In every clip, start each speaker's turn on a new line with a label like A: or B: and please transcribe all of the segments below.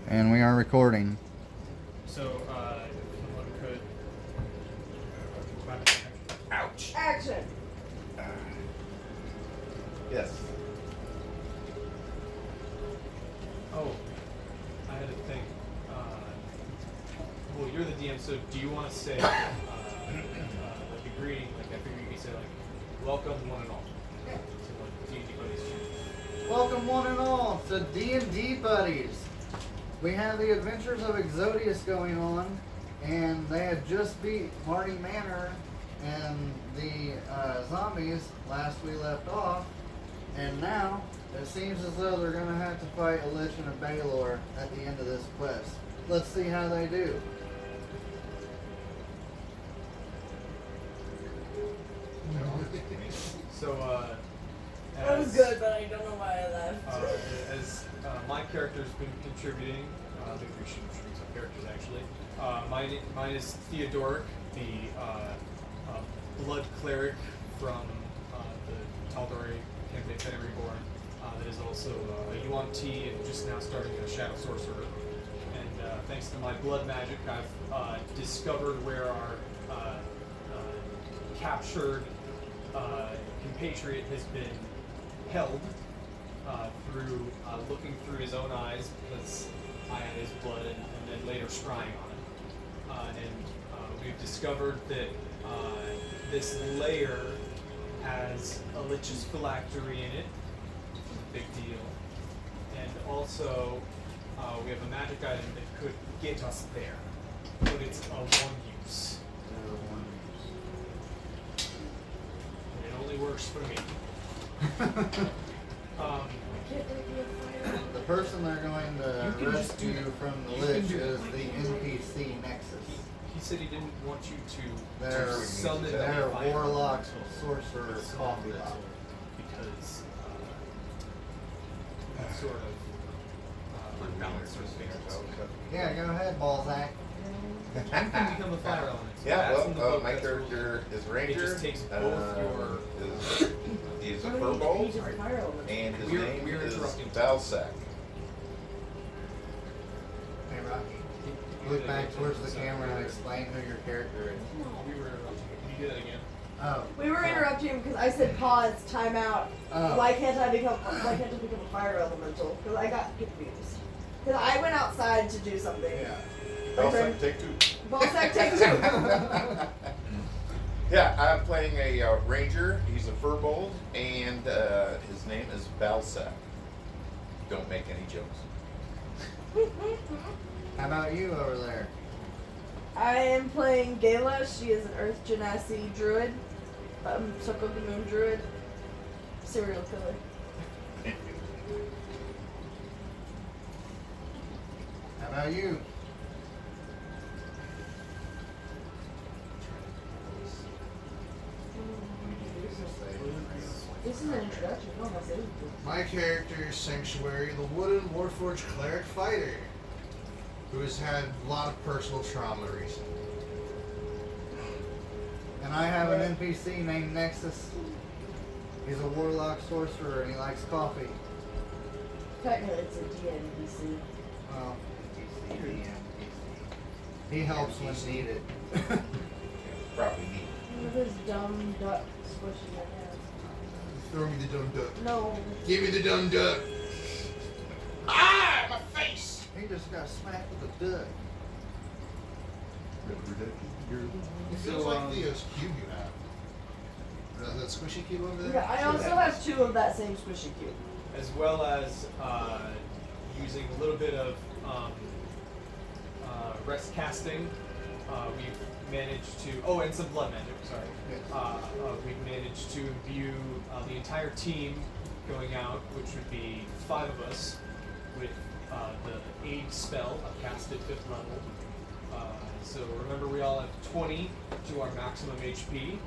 A: And we are recording.
B: So, someone could.
C: Ouch.
D: Action!
C: Yes.
B: Oh, I had to think. Well, you're the DM, so do you want to say, like a greeting? Like, I figure you could say, like, welcome one and all.
D: Yeah.
B: To like D&D Buddies.
A: Welcome one and all to D&D Buddies. We have the Adventures of Exodius going on, and they had just beat Marty Manor and the zombies last we left off, and now it seems as though they're going to have to fight a Lich and a Balor at the end of this quest. Let's see how they do.
B: So,
D: That was good, but I don't know why I left.
B: As my character's been contributing, I think we should introduce our characters actually. Mine is Theodoric, the blood cleric from the Tal'Dorei campaign, Fenrir Reborn, that is also a Yuan Ti and just now starting a Shadow Sorcerer. And thanks to my blood magic, I've discovered where our captured compatriot has been held through looking through his own eyes because I had his blood and then later scrying on it. And we've discovered that this layer has a Lich's phylactery in it, which is a big deal. And also, we have a magic item that could get us there, but it's a one use. It only works for me.
A: The person they're going
B: You
A: to
B: can just do
A: rescue
B: that.
A: from the
B: You can
A: Lich
B: do
A: is
B: that.
A: the NPC Nexus.
B: He said he didn't want you to
A: They're,
B: summon
A: they're
B: a fire
A: warlocks, sorcerer, coffee
B: because
A: lover.
B: sort of unbalanced or
A: Yeah, go ahead, Balzac.
B: You can become a fire element.
C: Yeah,
B: That's in the
C: well,
B: book,
C: my
B: that's rules.
C: character is
B: It
C: Ranger.
B: just takes both your.
C: He's a
D: How many
C: furbolg,
D: pages of fire element?
C: and his
B: We're
C: name is
B: interrupting.
C: Valsec.
A: Hey, Rocky. Look back towards the camera and explain who your character is.
B: We were interrupting. Can you do that again?
A: Oh.
D: We were interrupting him because I said pause, time out.
A: Oh.
D: Why can't I become a fire elemental? Because I got confused. Because I went outside to do something.
A: Yeah.
C: Valsec, take two.
D: Ballsack, take two.
C: Yeah, I'm playing a Ranger. He's a furbolg, and his name is Valsec. Don't make any jokes.
A: How about you over there?
D: I am playing Gala. She is an Earth Genasi druid. Circle of the Moon druid. Serial killer.
A: How about you?
D: This is an introduction. Oh, my saving throw.
E: My character is Sanctuary, the wooden Warforged cleric fighter, who has had a lot of personal trauma recently.
A: And I have an NPC named Nexus. He's a warlock sorcerer and he likes coffee.
D: Technically, it's a DNPC.
A: Well, he helps when needed.
C: Probably neat.
D: Look at this dumb duck squishing my hands.
E: Throw me the dumb duck.
D: No.
E: Give me the dumb duck. Ah, my face!
A: He just got smacked with a duck.
E: It feels like Theo's cube you have. That squishy cube over there?
D: Yeah, I also have two of that same squishy cube.
B: As well as using a little bit of rest casting. We've managed to, and some blood magic, sorry. We've managed to imbue the entire team going out, which would be 5 of us, with the aid spell, I've cast at 5th level. So remember, we all have 20 to our maximum HP.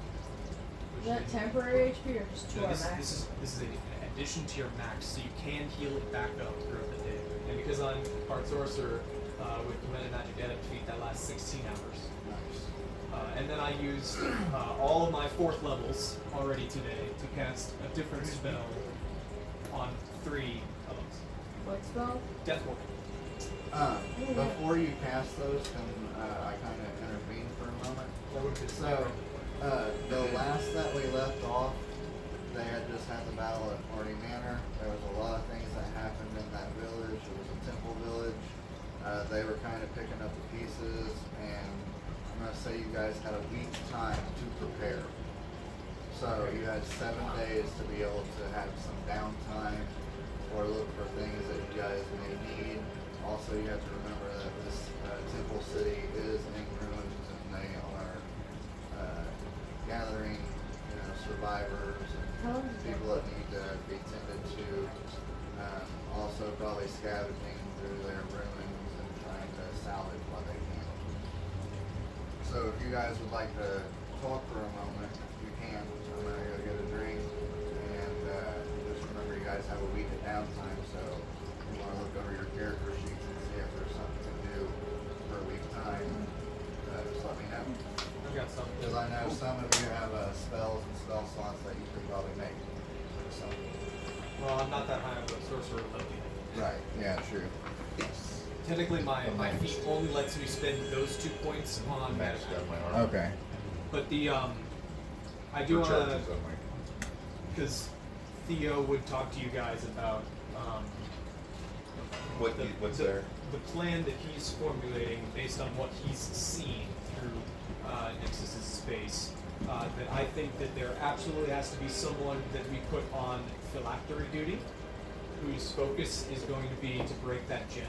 D: Is that temporary HP or just to
B: No,
D: our
B: this
D: max?
B: is an addition to your max, so you can heal it back up throughout the day. And because I'm part sorcerer, with Command Magic Edit feat, that lasts 16 hours. And then I used all of my 4th levels already today to cast a different spell on 3 of them.
D: What spell?
B: Death Warp.
A: Before you cast those, can I kind of intervene for a moment?
B: That would be
A: So, the last that we left off, they had just had the battle at Marty Manor. There was a lot of things that happened in that village. It was a temple village. They were kind of picking up the pieces, and I'm going to say you guys had a week's time to prepare. So you had 7 days to be able to have some downtime or look for things that you guys may need. Also, you have to remember that this temple city is in ruins, and they are gathering, survivors and people that need to be tended to. Also, probably scavenging through their ruins and trying to salvage what they can. So, if you guys would like to talk for a moment, you can. I'm gonna go get a drink, and just remember, you guys have a week of downtime. So, if you want to look over your character sheets and see if there's something to do for a week's time, just let me know.
B: I've got some.
A: Because I know some of you have spells and spell slots that you could probably make. So.
B: Well, I'm not that high of a sorcerer ability.
A: Right. Yeah. True.
B: Technically, my feat only lets me spend those 2 points on
C: Maxed
B: magic.
C: out my arm.
A: Okay.
B: But I do want to,
C: Charges on my.
B: because Theo would talk to you guys about
C: What's
B: the,
C: there?
B: the plan that he's formulating based on what he's seen through Nexus's space. That I think that there absolutely has to be someone that we put on phylactery duty, whose focus is going to be to break that gem.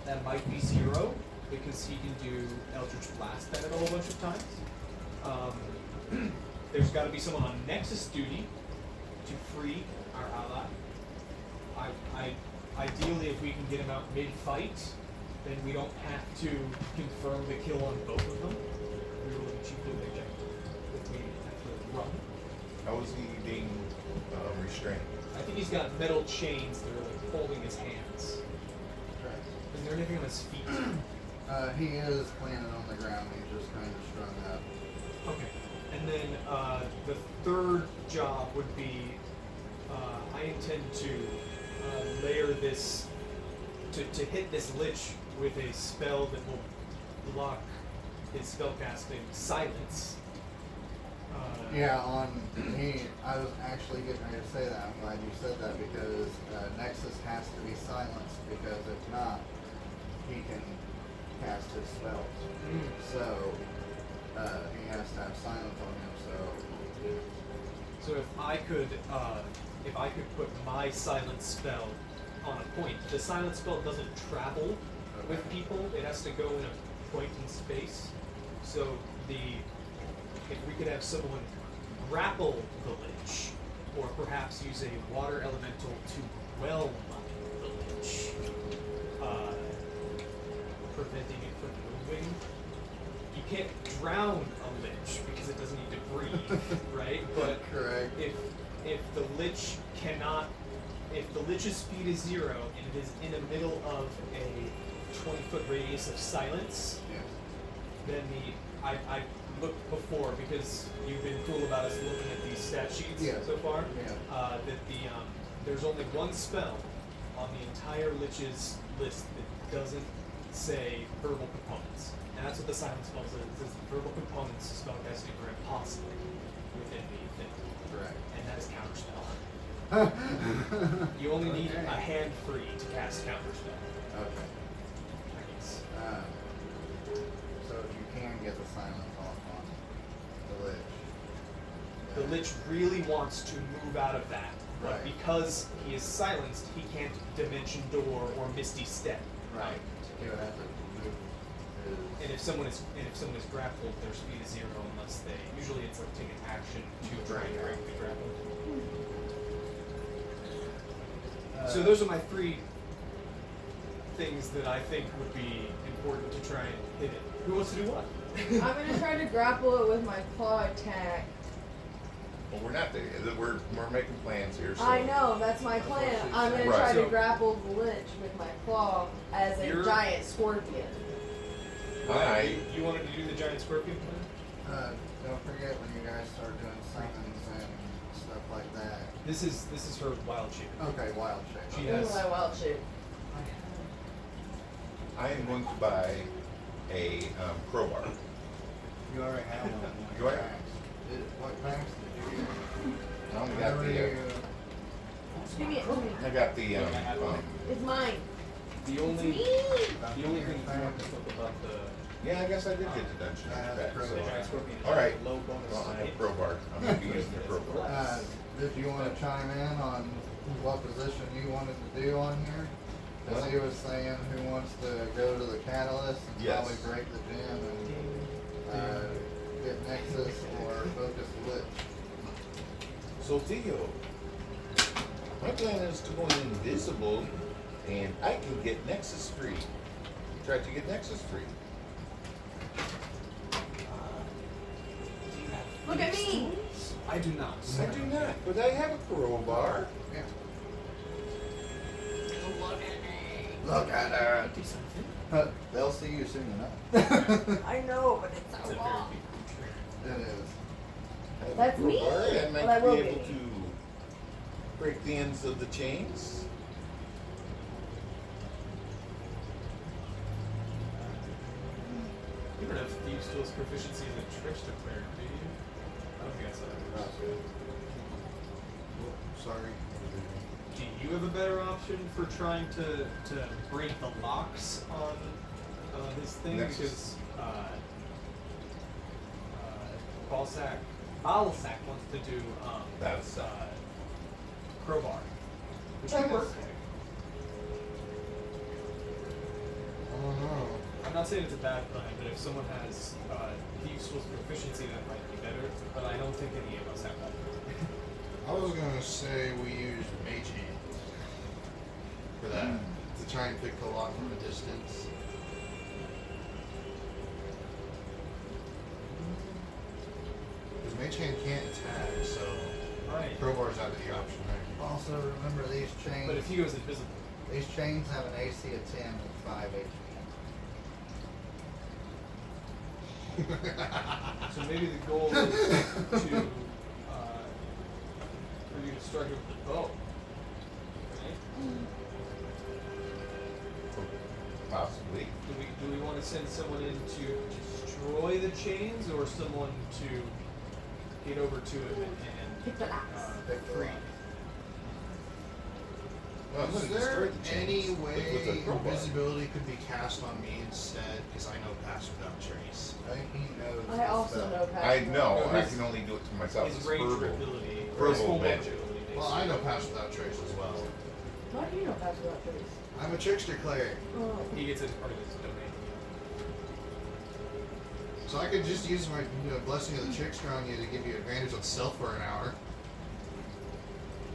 B: That might be Zero, because he can do Eldritch Blast at it a whole bunch of times. There's got to be someone on Nexus duty to free our ally. Ideally, if we can get him out mid-fight, then we don't have to confirm the kill on both of them. We will achieve the objective if we actually run.
C: How is he being restrained?
B: I think he's got metal chains that are like holding his hands. Is there anything on his feet?
A: He is planted on the ground. He's just kind of strung up.
B: Okay. And then the third job would be I intend to layer this, to hit this lich with a spell that will block his spellcasting silence.
A: Yeah, I was actually getting ready to say that. I'm glad you said that, because Nexus has to be silenced, because if not, he can cast his spells. So he has to have silence on him.
B: So if I could put my silence spell on a point, the silence spell doesn't travel with people. It has to go in a point in space. So if we could have someone grapple the lich, or perhaps use a water elemental to whelm the lich, preventing it from moving. You can't drown a lich because it doesn't need to breathe, right? But
A: Correct.
B: if the lich cannot, if the lich's speed is 0 and it is in the middle of a 20-foot radius of silence,
A: Yes.
B: then I looked before, because you've been cool about us looking at these stat sheets
A: Yeah.
B: so far.
A: Yeah.
B: That there's only one spell on the entire lich's list that doesn't say verbal components, and that's what the silence spell says. It says verbal components to spellcasting are impossible within the thing,
A: Correct.
B: and that is counterspell. You only need
A: Okay.
B: a hand free to cast counterspell.
A: Okay.
B: I guess.
A: So if you can get the silence off on the lich.
B: The lich really wants to move out of that, but
A: Right.
B: because he is silenced, he can't dimension door or misty step.
A: Right. He would have to move his.
B: And if someone is grappled, their speed is 0 unless they. Usually, it's like take an action to try and break the grapple. So those are my 3 things that I think would be important to try and hit it. Who wants to do what?
D: I'm gonna try to grapple it with my claw attack.
C: Well, we're not there. We're making plans here. So.
D: I know, that's my
A: That's what
D: plan.
A: she
D: I'm
A: said.
D: gonna
C: Right.
D: try to
B: So-
D: grapple the lich with my claw as a
B: You're-
D: giant scorpion.
C: Hi.
B: You wanted to do the giant scorpion plan?
A: Don't forget when you guys start doing summons and stuff like that.
B: This is her wild shape.
A: Okay, wild shape.
B: She
D: Ooh,
B: has-
D: my wild shape.
C: I am going to buy a crowbar.
A: You already have one.
C: Do I?
A: What packs did you get?
C: I only got
A: Whenever
C: the.
A: you,
D: Give me it. Give me it.
C: I got the.
D: It's mine.
B: The
D: It's
B: only
D: me.
B: the only thing you want to talk about the
C: Yeah, I guess I did get the Dungeon
A: I have
C: back.
A: the
C: So.
B: giant scorpion.
C: All right.
B: Low bonus.
C: Well, I have a
B: hit.
C: crowbar. I'm gonna be using the crowbar.
A: did you want to chime in on what position you wanted to do on here? Because he was saying who wants to go to the catalyst and
C: Yes.
A: probably break the gym and get Nexus or focus lit.
C: So Theo, my plan is to go invisible, and I can get Nexus free. Try to get Nexus free.
D: Look at me.
B: I do not.
C: I do not, but I have a crowbar.
A: Yeah. Look at her.
B: Do something.
A: They'll see you soon enough.
D: I know, but it's
B: It's
D: so
B: a very
D: long.
B: big creature.
A: It is.
C: I have a
D: That's me.
C: crowbar, and I
D: Well, I
C: might
D: will
C: be able
D: be.
C: to break the ends of the chains.
B: You don't have Thieves' Tools proficiency as a trickster player, do you? I don't think I said that.
E: Sorry.
B: Do you have a better option for trying to break the locks on his thing?
C: Nexus.
B: Because Balsac wants to do
C: That's-
B: crowbar, which
D: That
B: could
D: works.
B: work.
E: I don't know.
B: I'm not saying it's a bad plan, but if someone has Thieves' Tools proficiency, that might be better. But I don't think any of us have that.
E: I was gonna say we use Mage Hand for that to try and pick the lock from a distance. Because Mage Hand can't attack, so
B: Right.
E: crowbar's out of the option there.
A: Also, remember these chains.
B: But if he goes invisible,
A: These chains have an AC of 10 and 5 HP.
B: so maybe the goal is to for you to strike it with the bow. Right?
C: Possibly.
B: Do we want to send someone in to destroy the chains, or someone to get over to him and
D: Pick the locks.
A: Pick the
B: free?
A: locks.
C: Well, I'm
E: Is
C: gonna
E: there
C: destroy the chains
E: any
C: with
E: way
C: a crowbar.
E: invisibility could be cast on me instead? Because I know Pass Without Trace.
A: I think he knows.
D: I
A: the
D: also
A: spell.
D: know Pass
C: I
D: Without
C: know.
B: No,
C: I
B: his-
C: can only do it to myself.
B: His
C: It's
B: ranger
C: verbal.
B: ability, or
C: Verbal
B: his full
C: magic.
B: magic ability.
E: Well, I know Pass Without Trace as well.
D: How do you know Pass Without Trace?
E: I'm a trickster cleric,
D: Oh.
B: He gets it as part of his domain.
E: so I could just use my blessing of the trickster on you to give you advantage on stealth for an hour.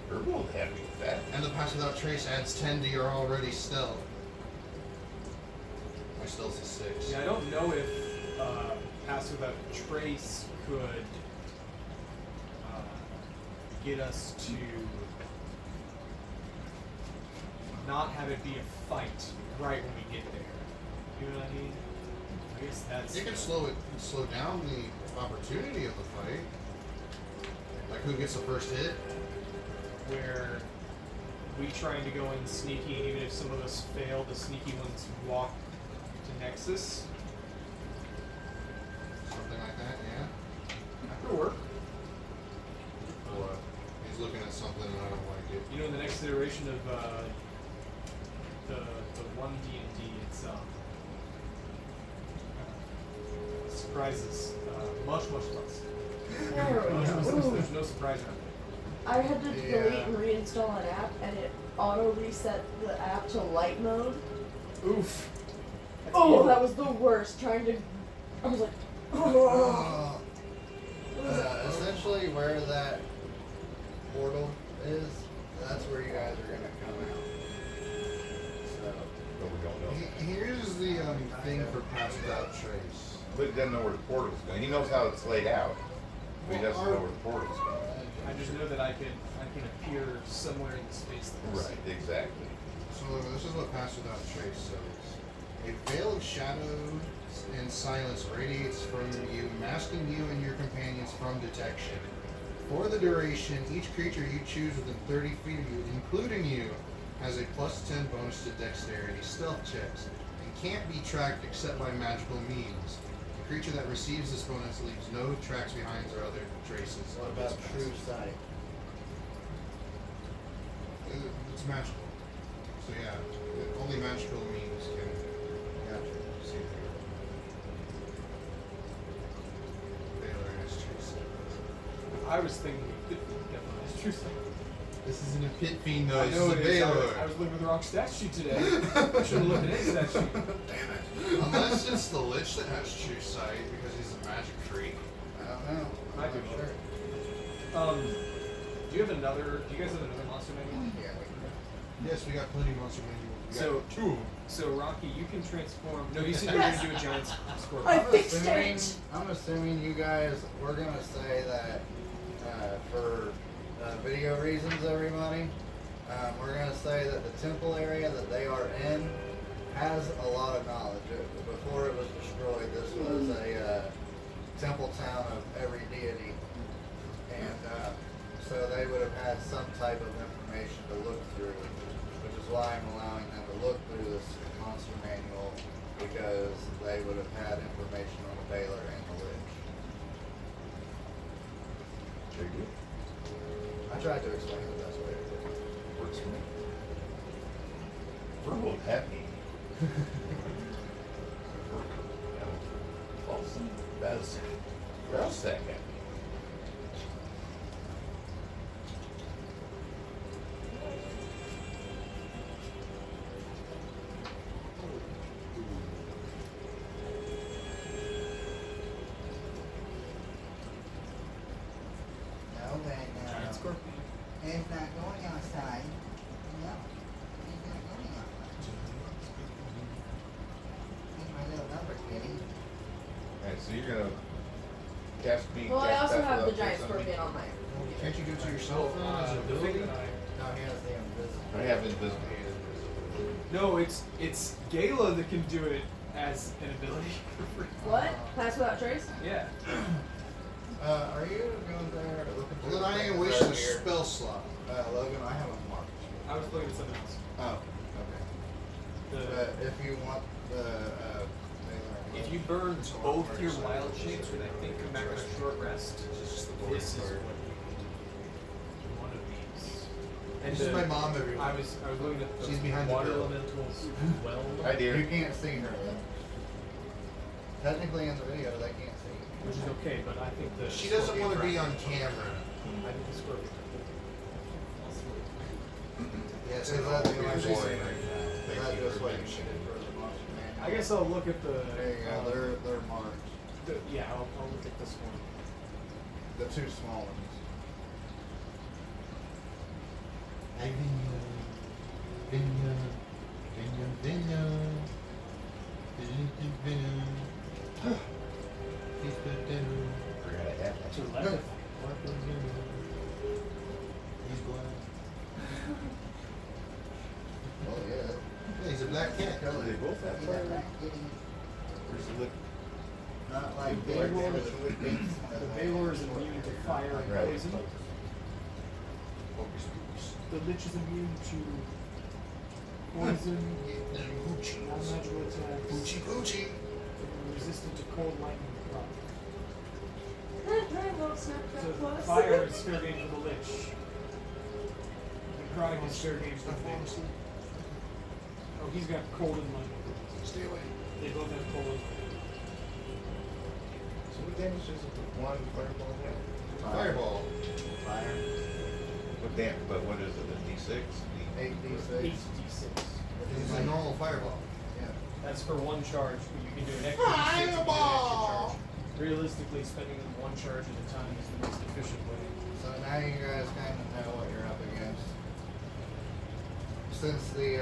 C: Herbal will happy with that.
E: And the Pass Without Trace adds 10 to your already stealth. My stealth is 6.
B: Yeah, I don't know if Pass Without Trace could get us to not have it be a fight right when we get there. You know what I mean? I guess that's.
E: You can slow down the opportunity of the fight. Like who gets the first hit?
B: where we trying to go in sneaky, and even if some of us fail, the sneaky ones walk to Nexus.
E: Something like that, yeah.
B: That could work.
E: What? He's looking at something and I don't like it.
B: You know, in the next iteration of the one D&D, it's surprises much less.
D: There we
B: Much
D: go.
B: less.
D: Ooh.
B: There's no surprise around it.
D: I had to
A: Yeah.
D: delete and reinstall an app, and it auto reset the app to light mode.
B: Oof. That's
D: Oh,
B: evil.
D: that was the worst. Trying to, I was like, oh.
A: Essentially, where that portal is, that's where you guys are gonna come out. So,
C: But we don't know.
E: Here's the thing for Pass Without Trace.
C: But he doesn't know where the portal's going. He knows how it's laid out. But he
E: Well,
C: doesn't know where the portal's going.
B: I just know that I can appear somewhere in the space that
C: Right, exactly.
E: So this is what Pass Without Trace says. A veil of shadow and silence radiates from you, masking you and your companions from detection. For the duration, each creature you choose within 30 feet of you, including you, has a +10 bonus to dexterity stealth checks. and can't be tracked except by magical means. The creature that receives this bonus leaves no tracks behind or other traces.
A: What
E: of its
A: about true
E: past.
A: sight?
E: It's magical. So yeah, only magical means can
A: Gotcha.
E: see through. Baylor has true sight.
B: I was thinking it definitely has true sight.
E: This isn't a pit fiend though.
B: I
E: This
B: know
E: is a
B: it is.
E: Baylor.
B: I was looking at the wrong stat sheet today. I should have looked at his stat sheet.
E: Unless it's the Lich that has true sight because he's a magic freak.
A: I don't know.
B: I
A: I'm
B: do.
A: not sure.
B: Do you have another? Do you guys have another monster manual?
A: Yeah, we can.
E: Yes, we got plenty of monster manuals. We got
B: So-
E: 2 of them.
B: So Rocky, you can transform. No, you said you were
D: Yes.
B: gonna do a giant scorpion.
D: I
A: I'm
D: fixed
A: assuming,
D: it.
A: I'm assuming you guys, we're gonna say that for video reasons, everybody, we're gonna say that the temple area that they are in has a lot of knowledge. Before it was destroyed, this was a temple town of every deity, and so they would have had some type of information to look through, which is why I'm allowing them to look through this monster manual, because they would have had information on the Baylor and the Lich.
C: Very good.
A: I tried to explain it the best way.
C: Works for me. Verbal happy. Awesome. That's happy.
A: No, then,
B: Giant scorpion.
A: it's not going outside. No, it's not going outside. Here's my little number, kitty.
C: Alright, so you're gonna cast me.
D: Well, I
C: cast
D: also
C: that
D: have the
C: without
D: giant
C: doing something?
D: scorpion on my.
E: Can't you do it to yourself then as an
B: the thing
E: ability?
B: that I-
A: No, he has the invisible.
C: I have invisible.
B: No, it's Gala that can do it as an ability for free.
D: What? Pass without trace?
B: Yeah.
A: Are you going there looking for
E: Well, then I
A: the
E: ain't
A: things
E: wasting a
A: right here?
E: spell slot.
A: Logan, I have a mark.
B: I was looking at something else.
A: Oh, okay.
B: The,
A: But if you want the,
B: if you burn both your wild shapes, when I think come back on a short rest, this is what one of these. And
E: This is my mom, everyone.
B: I was looking at the
E: She's behind the
B: water
E: girl.
B: elementals as well.
C: Hi, dear.
A: you can't see her though. Technically in the video, they can't see you.
B: Which is okay, but I think the
E: She doesn't
B: scorpion
E: want to be
B: dragon-
E: on camera.
B: I think the scorpion.
E: Yes,
A: Is
E: I
A: that
E: know.
A: the only
E: She's
A: reason?
E: like,
A: Is
E: thank
A: that
E: you
A: just
E: for
A: what you
E: mentioning
A: needed
E: it.
A: for the monster manual?
B: I guess I'll look at the.
A: There you go, they're marked.
B: Yeah, I'll look at this one.
A: The two small ones.
C: Forgot I had that.
B: To the left.
E: He's blind.
A: Oh yeah.
E: Yeah, he's a black cat.
C: Do they both have
A: Yeah,
C: fire?
A: that kitty.
C: Where's the lip?
A: Not like
B: The
A: big,
B: Baylor-
A: but it would be.
B: The Baylor is immune to fire and
C: Right.
B: poison.
E: Focus, focus.
B: The Lich is immune to poison,
E: Poochie.
B: non-magical attacks,
E: Poochie, poochie.
B: resistant to cold, lightning, and frost.
D: Won't snap that
B: So
D: close.
B: fire is fair game for the Lich. Necrotic is fair game for the Baylor. Oh, he's got cold and lightning.
E: Stay away.
B: They both have cold and lightning.
C: So what damage does one fireball have?
E: Fireball.
A: Fire.
C: What damage? But what is it? A D6?
A: 8d6.
B: 8d6.
E: It's a normal fireball.
A: Yeah.
B: That's for one charge, but you can do an extra d6 if you do an extra
E: Fireball!
B: charge. Realistically, spending them one charge at a time is the most efficient way.
A: So now you guys kind of know what you're up against. Since the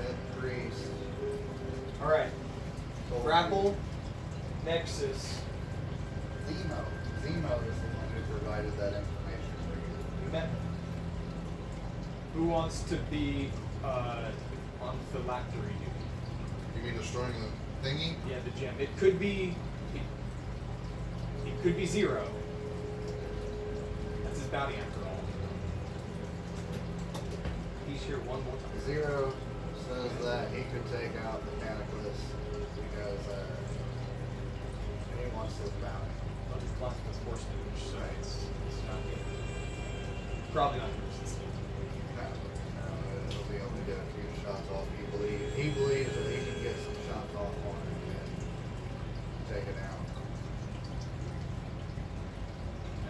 A: head priest.
B: All right,
A: told
B: grapple, nexus.
A: Zemo. Zemo is the one who provided that information for you.
B: You met them. Who wants to be on phylactery duty?
E: You mean destroying the thingy?
B: Yeah, the gem. It could be. It could be 0. That's his bounty after all. He's Please hear one more time.
A: Zero says that he could take out the Cataclysm because he wants this bounty.
B: Well, his class was force damage, so it's not good. Probably not resistant.
A: No, he'll be able to get a few shots off. He believes that he can get some shots off on it and take it out.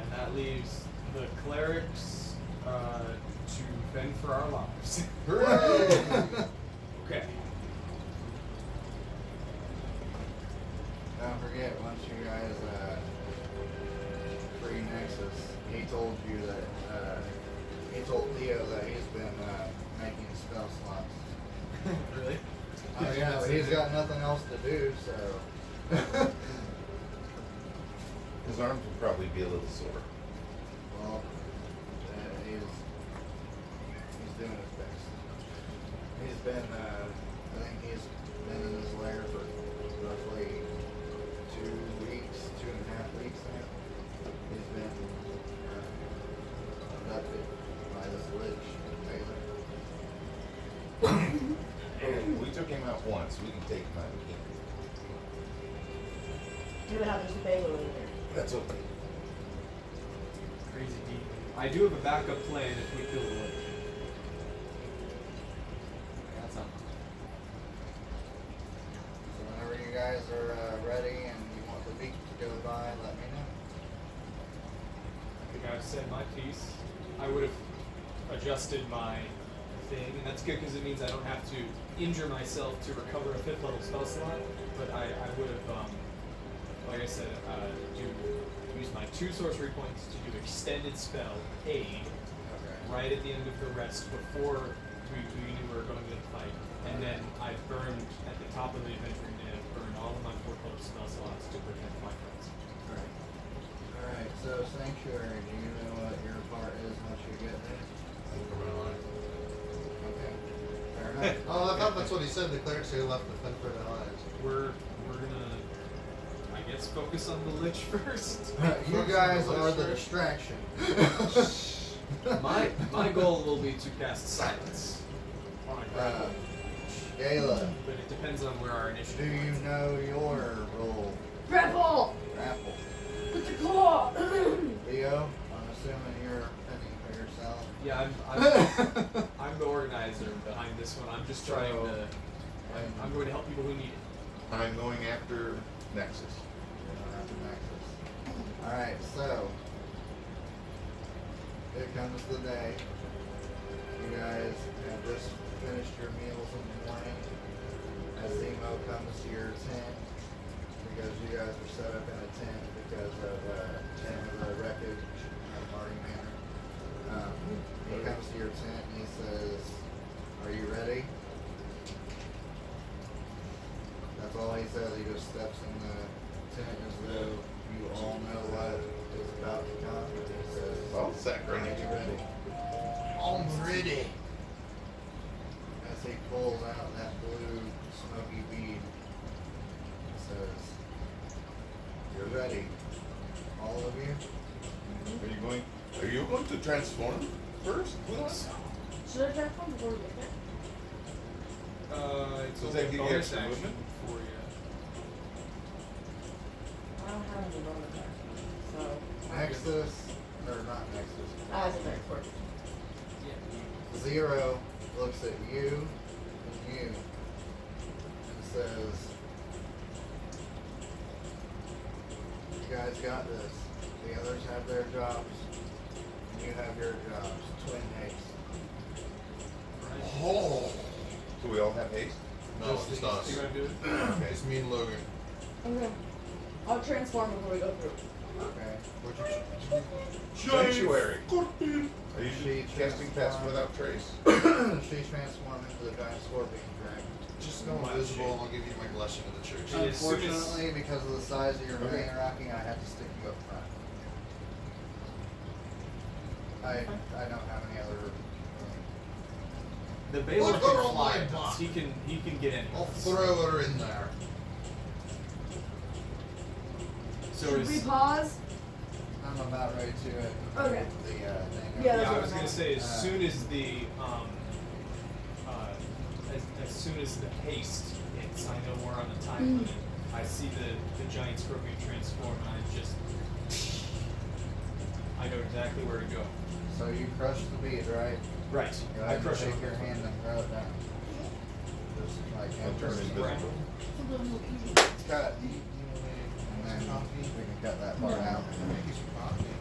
B: And that leaves the clerics to fend for our lives.
E: Hooray!
B: Okay.
A: Don't forget, once you guys free Nexus, he told you that he told Theo that he's been making spell slots.
B: Really?
A: Oh yeah, but he's got nothing else to do, so.
C: His arms will probably be a little sore.
A: Well, he's doing his best. He's been, I think he's been in his lair for roughly 2 weeks, 2.5 weeks now. He's been abducted by this lich, Taylor.
C: We took him out once. We can take him out again.
D: Yeah, but how there's a Baylor in there.
C: That's okay.
B: Crazy deep. I do have a backup plan if we kill the lich. That's not.
A: So whenever you guys are ready and you want the week to go by, let me know.
B: I think I've said my piece. I would have adjusted my thing, and that's good because it means I don't have to injure myself to recover a 5th level spell slot. But I would have, like I said, use my 2 sorcery points to do extended spell aid right at the end of the rest before we knew we were going to the fight, and then I burned at the top of the adventuring day. I burned all of my 4th level spell slots to protect my friends.
A: Right. Alright, so Sanctuary, do you know what your part is once you get there? Okay. Fair enough.
E: Oh, I thought that's what he said. The clerics who left the fend for their lives.
B: We're gonna, I guess, focus on the lich first.
A: You guys are the distraction.
B: My goal will be to cast silence on a grapple,
A: Gayla,
B: but it depends on where our
A: do
B: initiative
A: you
B: is.
A: know your role?
D: Grapple!
A: Grapple.
D: With the claw!
A: Theo, I'm assuming you're fending for yourself.
B: Yeah, I'm the organizer behind this one. I'm just trying to. I'm going to help people who need it.
C: I'm going after Nexus.
A: Alright, so here comes the day. You guys have just finished your meals in the morning. Zemo comes to your tent because you guys are set up in a tent because of the wreckage of Marty Manor. He comes to your tent and he says, "Are you ready?" That's all he says. He just steps in the tent as though you all know what is about to come. And he says,
C: Well, sacrifice.
A: "Are you ready?"
E: I'm ready.
A: As he pulls out that blue smoky bead, he says, "You're ready, all of you."
C: Are you going to transform first?
D: Should I transform before we get there?
B: It's
C: Does
B: only
C: that
B: a
C: give you
B: bonus
C: extra
B: action
C: movement?
B: for you.
D: I don't have any bonus action, so.
A: Nexus, or not Nexus.
D: As a very important.
B: Yeah.
A: Zero looks at you and you and says, "You guys got this. The others have their jobs, and you have your jobs. Twin haste."
E: Oh.
C: Do we all have haste?
E: No, it's just us.
B: You want to do it?
C: Okay.
E: It's me and Logan.
D: Okay. I'll transform before we go through.
A: Okay.
E: What'd you
C: Sanctuary.
E: Scorpion.
C: Are you
A: She
C: casting Pass
A: transformed.
C: Without Trace?
A: She transformed into the giant scorpion, correct?
E: Just go invisible and I'll give you my blessing of the church.
B: Yeah. As soon as-
A: Unfortunately, because of the size of your
C: Okay.
A: main rocking, I had to stick you up front. I don't have any other.
B: The Baylor
E: Look, they're
B: can
E: all
B: fly.
E: lined up.
B: He can get in.
E: I'll throw her in there.
B: So
D: Should we pause?
A: I'm about ready to
D: Okay.
A: the thing.
D: Yeah,
B: Yeah,
D: that's
B: I
D: what
B: was
D: I'm
B: gonna
D: at.
B: say as soon as the soon as the haste hits, I know we're on a time limit. I see the giant scorpion transform, and I know exactly where to go.
A: So you crush the bead, right?
B: Right.
A: Go
B: I
A: ahead and
B: crush
A: take
B: it.
A: your hand and throw it down. Just like
C: I'll turn invisible.
E: Cut. You
A: And then
E: want coffee?
A: we can cut that part out.
E: Make you some coffee.